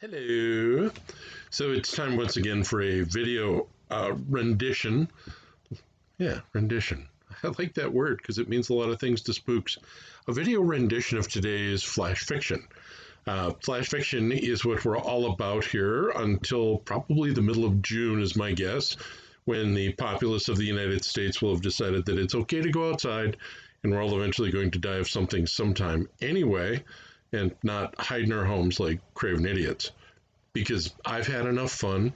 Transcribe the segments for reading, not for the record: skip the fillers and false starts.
Hello. So it's time once again for a video rendition. Yeah, rendition. I like that word because it means a lot of things to spooks. A video rendition of today's flash fiction. Flash fiction is what we're all about here until probably the middle of June, is my guess, when the populace of the United States will have decided that it's okay to go outside and we're all eventually going to die of something sometime anyway and not hide in our homes like craven idiots. Because I've had enough fun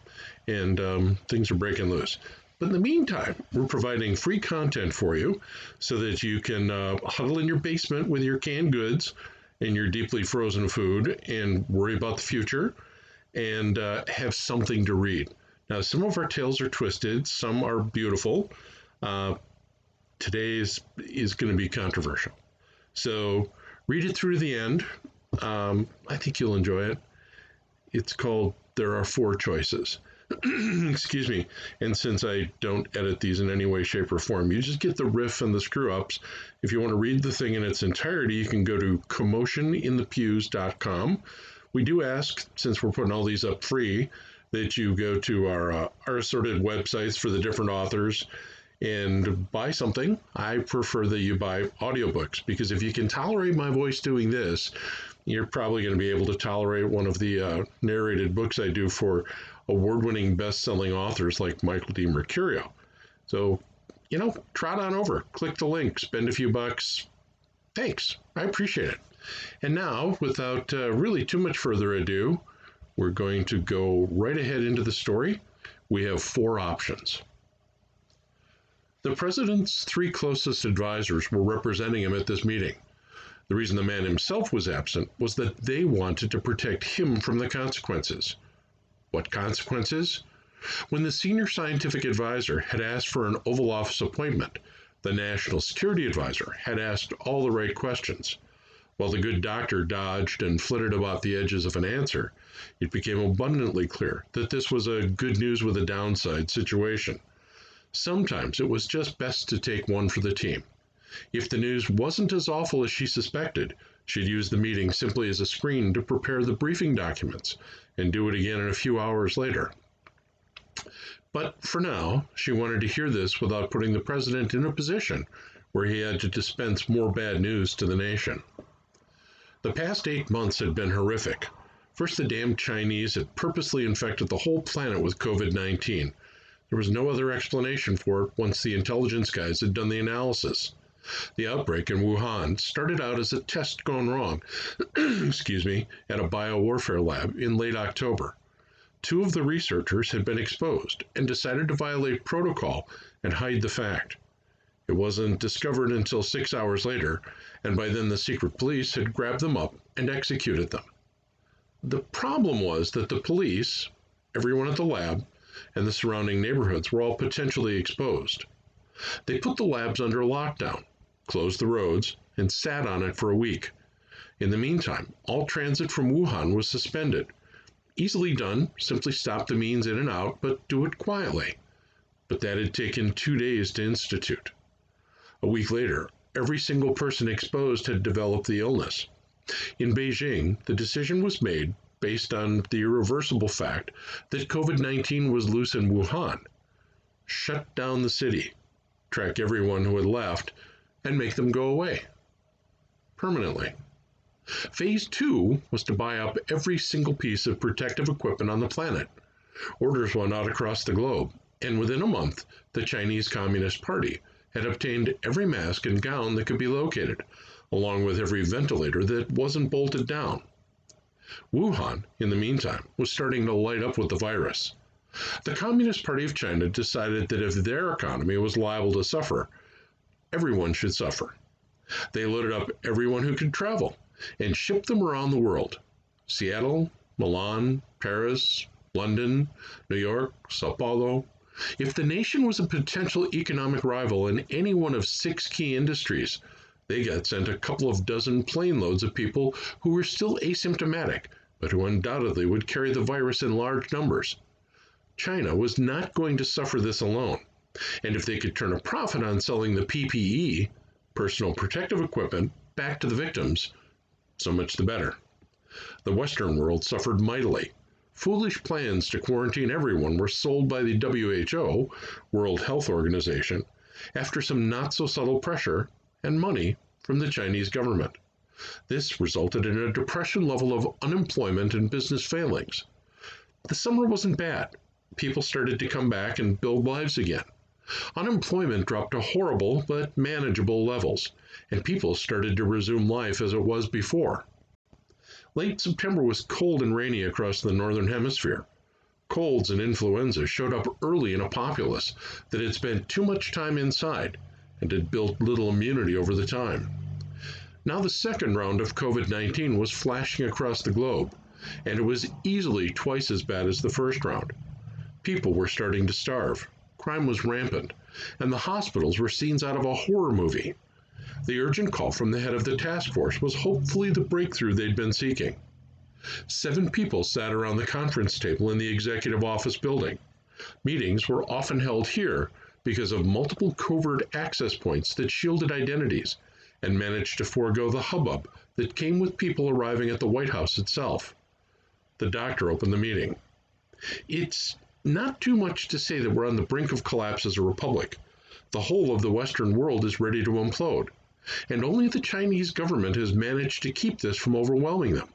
and things are breaking loose. But in the meantime, we're providing free content for you so that you can huddle in your basement with your canned goods and your deeply frozen food and worry about the future and have something to read. Now, some of our tales are twisted, some are beautiful. Uh, Today's is going to be controversial. So read it through the end. I think you'll enjoy it. It's called There Are Four Choices. Excuse me. And since I don't edit these in any way, shape, or form, you just get the riff and the screw ups. If you want to read the thing in its entirety, you can go to commotioninthepews.com. We do ask, since we're putting all these up free, that you go to our assorted websites for the different authors and buy something. I prefer that you buy audiobooks because if you can tolerate my voice doing this, you're probably going to be able to tolerate one of the narrated books I do for award-winning best-selling authors like Michael D. Mercurio. So, trot on over, click the link, spend a few bucks. Thanks. I appreciate it. And now, without really too much further ado, we're going to go right ahead into the story. We have four options. The president's three closest advisors were representing him at this meeting. The reason the man himself was absent was that they wanted to protect him from the consequences. What consequences? When the senior scientific advisor had asked for an Oval Office appointment, the national security advisor had asked all the right questions. While the good doctor dodged and flitted about the edges of an answer, it became abundantly clear that this was a good news with a downside situation. Sometimes it was just best to take one for the team. If the news wasn't as awful as she suspected, she'd use the meeting simply as a screen to prepare the briefing documents and do it again a few hours later. But for now, she wanted to hear this without putting the president in a position where he had to dispense more bad news to the nation. The past 8 months had been horrific. First, the damn Chinese had purposely infected the whole planet with COVID-19. There was no other explanation for it once the intelligence guys had done the analysis. The outbreak in Wuhan started out as a test gone wrong, excuse me, at a biowarfare lab in late October. Two of the researchers had been exposed and decided to violate protocol and hide the fact. It wasn't discovered until 6 hours later, and by then the secret police had grabbed them up and executed them. The problem was that the police, everyone at the lab, and the surrounding neighborhoods were all potentially exposed. They put the labs under lockdown, closed the roads, and sat on it for a week. In the meantime, all transit from Wuhan was suspended. Easily done, simply stop the means in and out, but do it quietly. But that had taken 2 days to institute. A week later, every single person exposed had developed the illness. In Beijing, the decision was made based on the irreversible fact that COVID-19 was loose in Wuhan. Shut down the city, track everyone who had left, and make them go away. Permanently. Phase 2 was to buy up every single piece of protective equipment on the planet. Orders went out across the globe, and within a month, the Chinese Communist Party had obtained every mask and gown that could be located, along with every ventilator that wasn't bolted down. Wuhan, in the meantime, was starting to light up with the virus. The Communist Party of China decided that if their economy was liable to suffer, everyone should suffer. They loaded up everyone who could travel and shipped them around the world. Seattle, Milan, Paris, London, New York, Sao Paulo. If the nation was a potential economic rival in any one of 6 key industries, they got sent a couple of dozen plane loads of people who were still asymptomatic, but who undoubtedly would carry the virus in large numbers. China was not going to suffer this alone, and if they could turn a profit on selling the PPE, personal protective equipment, back to the victims, so much the better. The Western world suffered mightily. Foolish plans to quarantine everyone were sold by the WHO, World Health Organization, after some not-so-subtle pressure and money from the Chinese government. This resulted in a depression level of unemployment and business failings. The summer wasn't bad. People started to come back and build lives again. Unemployment dropped to horrible but manageable levels, and people started to resume life as it was before. Late September was cold and rainy across the northern hemisphere. Colds and influenza showed up early in a populace that had spent too much time inside and had built little immunity over the time. Now the second round of COVID-19 was flashing across the globe, and it was easily twice as bad as the first round. People were starting to starve, crime was rampant, and the hospitals were scenes out of a horror movie. The urgent call from the head of the task force was hopefully the breakthrough they'd been seeking. 7 people sat around the conference table in the executive office building. Meetings were often held here because of multiple covert access points that shielded identities and managed to forego the hubbub that came with people arriving at the White House itself. The doctor opened the meeting. It's not too much to say that we're on the brink of collapse as a republic. The whole of the Western world is ready to implode, and only the Chinese government has managed to keep this from overwhelming them.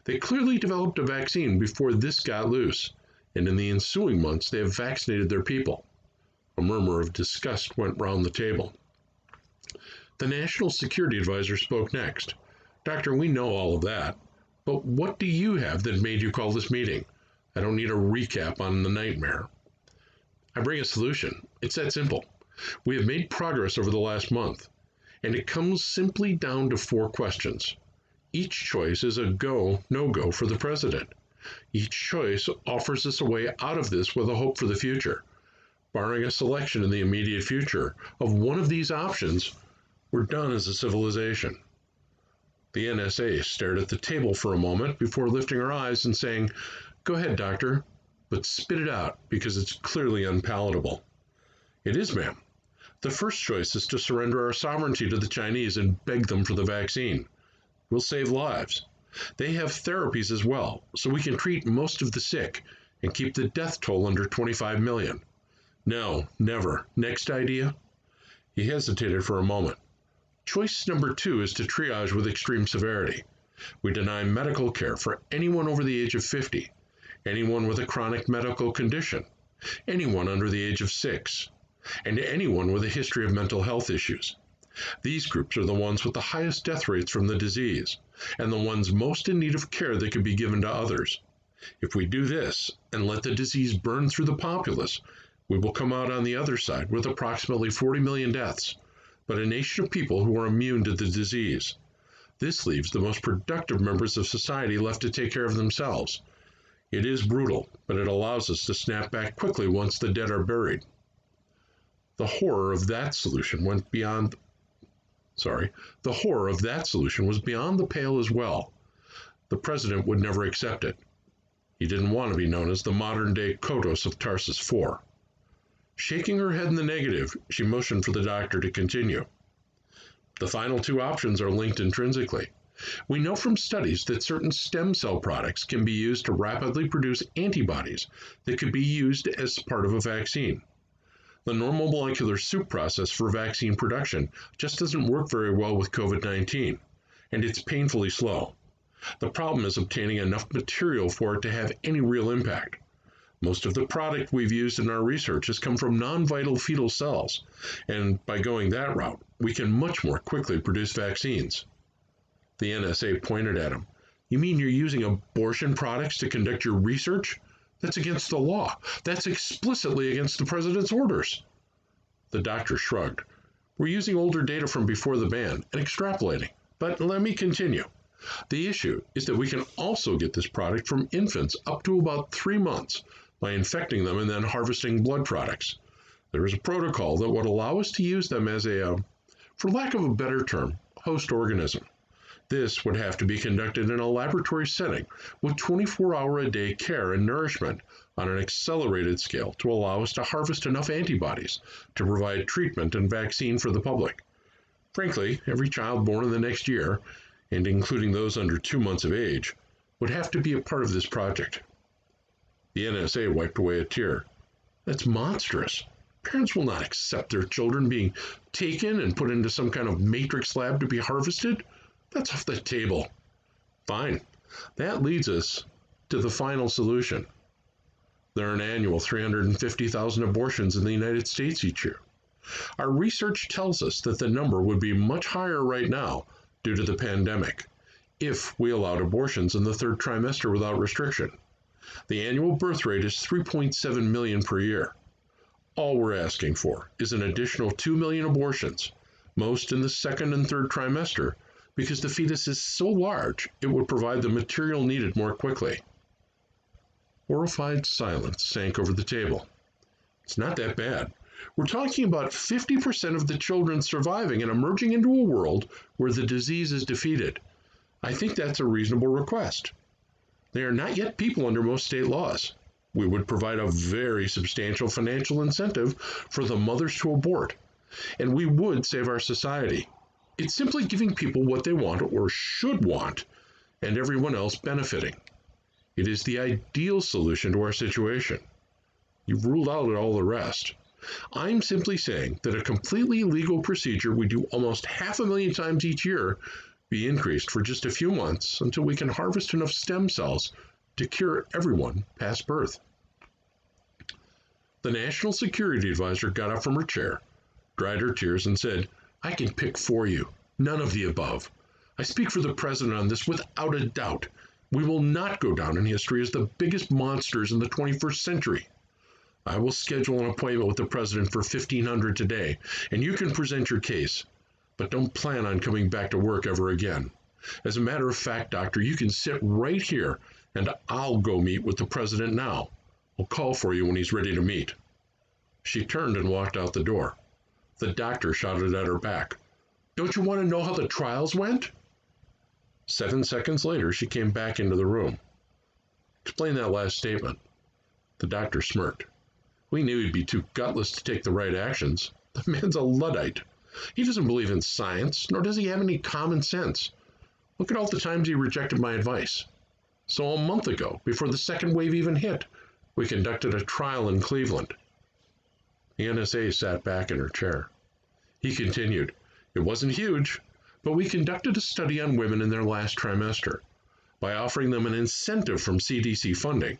They clearly developed a vaccine before this got loose, and in the ensuing months they have vaccinated their people. A murmur of disgust went round the table. The National Security Advisor spoke next. Doctor, we know all of that, but what do you have that made you call this meeting? I don't need a recap on the nightmare. I bring a solution. It's that simple. We have made progress over the last month, and it comes simply down to 4 questions. Each choice is a go, no-go for the president. Each choice offers us a way out of this with a hope for the future. Barring a selection in the immediate future of one of these options, we're done as a civilization. The NSA stared at the table for a moment before lifting her eyes and saying, "Go ahead, doctor, but spit it out because it's clearly unpalatable." "It is, ma'am. The first choice is to surrender our sovereignty to the Chinese and beg them for the vaccine. We'll save lives. They have therapies as well, so we can treat most of the sick and keep the death toll under 25 million. No, never. Next idea?" He hesitated for a moment. Choice number 2 is to triage with extreme severity. We deny medical care for anyone over the age of 50, anyone with a chronic medical condition, anyone under the age of 6, and anyone with a history of mental health issues. These groups are the ones with the highest death rates from the disease, and the ones most in need of care that could be given to others. If we do this and let the disease burn through the populace, we will come out on the other side with approximately 40 million deaths, but a nation of people who are immune to the disease. This leaves the most productive members of society left to take care of themselves. It is brutal, but it allows us to snap back quickly once the dead are buried. The horror of that solution was beyond the pale as well. The president would never accept it. He didn't want to be known as the modern-day Kodos of Tarsus IV. Shaking her head in the negative, she motioned for the doctor to continue. The final 2 options are linked intrinsically. We know from studies that certain stem cell products can be used to rapidly produce antibodies that could be used as part of a vaccine. The normal molecular soup process for vaccine production just doesn't work very well with COVID-19, and it's painfully slow. The problem is obtaining enough material for it to have any real impact. Most of the product we've used in our research has come from non-vital fetal cells, and by going that route, we can much more quickly produce vaccines. The NSA pointed at him. "You mean you're using abortion products to conduct your research? That's against the law. That's explicitly against the president's orders." The doctor shrugged. "We're using older data from before the ban and extrapolating. But let me continue. The issue is that we can also get this product from infants up to about 3 months by infecting them and then harvesting blood products. There is a protocol that would allow us to use them as a, for lack of a better term, host organism. This would have to be conducted in a laboratory setting with 24-hour-a-day care and nourishment on an accelerated scale to allow us to harvest enough antibodies to provide treatment and vaccine for the public. Frankly, every child born in the next year, and including those under 2 months of age, would have to be a part of this project. The NSA wiped away a tear. That's monstrous. Parents will not accept their children being taken and put into some kind of matrix lab to be harvested. That's off the table. Fine. That leads us to the final solution. There are an annual 350,000 abortions in the United States each year. Our research tells us that the number would be much higher right now due to the pandemic if we allowed abortions in the third trimester without restriction. The annual birth rate is 3.7 million per year. All we're asking for is an additional 2 million abortions, most in the second and third trimester, because the fetus is so large it would provide the material needed more quickly. Horrified silence sank over the table. It's not that bad. We're talking about 50% of the children surviving and emerging into a world where the disease is defeated. I think that's a reasonable request. They are not yet people under most state laws. We would provide a very substantial financial incentive for the mothers to abort, and we would save our society. It's simply giving people what they want or should want, and everyone else benefiting. It is the ideal solution to our situation. You've ruled out all the rest. I'm simply saying that a completely legal procedure we do almost 500,000 times each year be increased for just a few months until we can harvest enough stem cells to cure everyone past birth. The National Security Advisor got up from her chair, dried her tears, and said, "I can pick for you. None of the above. I speak for the President on this without a doubt. We will not go down in history as the biggest monsters in the 21st century. I will schedule an appointment with the President for 1500 today, and you can present your case. But don't plan on coming back to work ever again. As a matter of fact, Doctor, you can sit right here, and I'll go meet with the President now. I'll call for you when he's ready to meet." She turned and walked out the door. The doctor shouted at her back, "Don't you want to know how the trials went?" 7 seconds later, she came back into the room. "Explain that last statement." The doctor smirked. "We knew he'd be too gutless to take the right actions. The man's a Luddite. He doesn't believe in science, nor does he have any common sense. Look at all the times he rejected my advice. So a month ago, before the second wave even hit, we conducted a trial in Cleveland." The NSA sat back in her chair. He continued, "It wasn't huge, but we conducted a study on women in their last trimester. By offering them an incentive from CDC funding,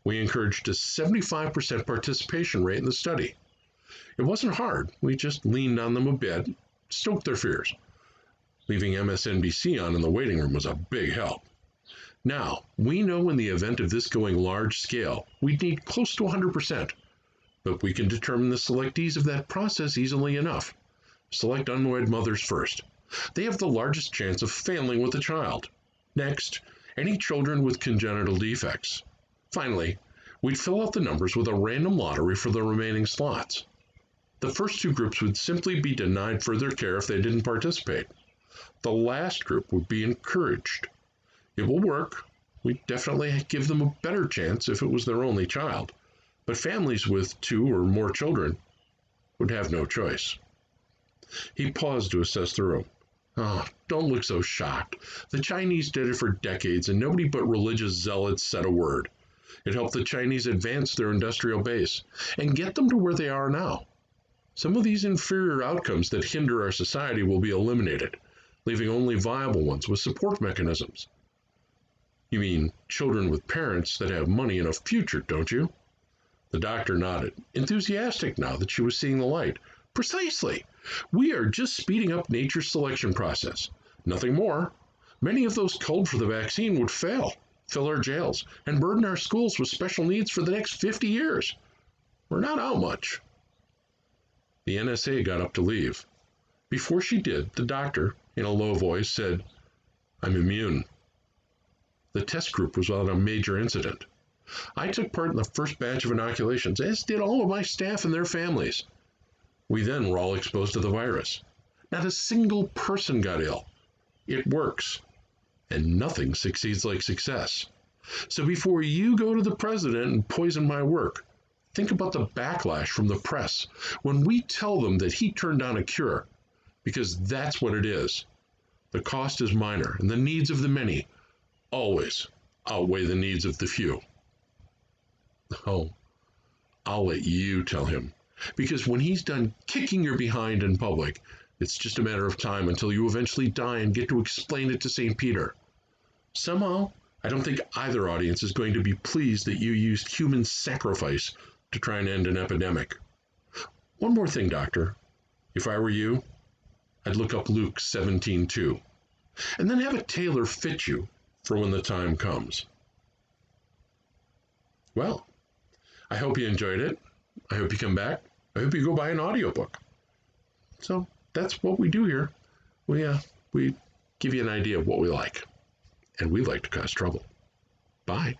we encouraged a 75% participation rate in the study. It wasn't hard. We just leaned on them a bit, stoked their fears. Leaving MSNBC on in the waiting room was a big help. Now, we know in the event of this going large scale, we'd need close to 100%, but we can determine the selectees of that process easily enough. Select unwed mothers first. They have the largest chance of failing with a child. Next, any children with congenital defects. Finally, we'd fill out the numbers with a random lottery for the remaining slots. The first two groups would simply be denied further care if they didn't participate. The last group would be encouraged. It will work. We'd definitely give them a better chance if it was their only child, but families with 2 or more children would have no choice." He paused to assess the room. "Oh, don't look so shocked. The Chinese did it for decades, and nobody but religious zealots said a word. It helped the Chinese advance their industrial base and get them to where they are now. Some of these inferior outcomes that hinder our society will be eliminated, leaving only viable ones with support mechanisms." "You mean children with parents that have money and a future, don't you?" The doctor nodded, enthusiastic now that she was seeing the light. "Precisely. We are just speeding up nature's selection process. Nothing more. Many of those culled for the vaccine would fail, fill our jails, and burden our schools with special needs for the next 50 years. We're not out much." The NSA got up to leave. Before she did, the doctor, in a low voice, said, "I'm immune." The test group was without a major incident. I took part in the first batch of inoculations, as did all of my staff and their families. We then were all exposed to the virus. Not a single person got ill. It works, and nothing succeeds like success. So before you go to the President and poison my work, think about the backlash from the press when we tell them that he turned down a cure, because that's what it is. The cost is minor, and the needs of the many, always, outweigh the needs of the few. Oh, I'll let you tell him. Because when he's done kicking your behind in public, it's just a matter of time until you eventually die and get to explain it to St. Peter. Somehow, I don't think either audience is going to be pleased that you used human sacrifice to try and end an epidemic. One more thing, Doctor. If I were you, I'd look up Luke 17:2, and then have a tailor fit you for when the time comes. Well, I hope you enjoyed it. I hope you come back. I hope you go buy an audiobook. So that's what we do here. We give you an idea of what we like, and we like to cause trouble. Bye.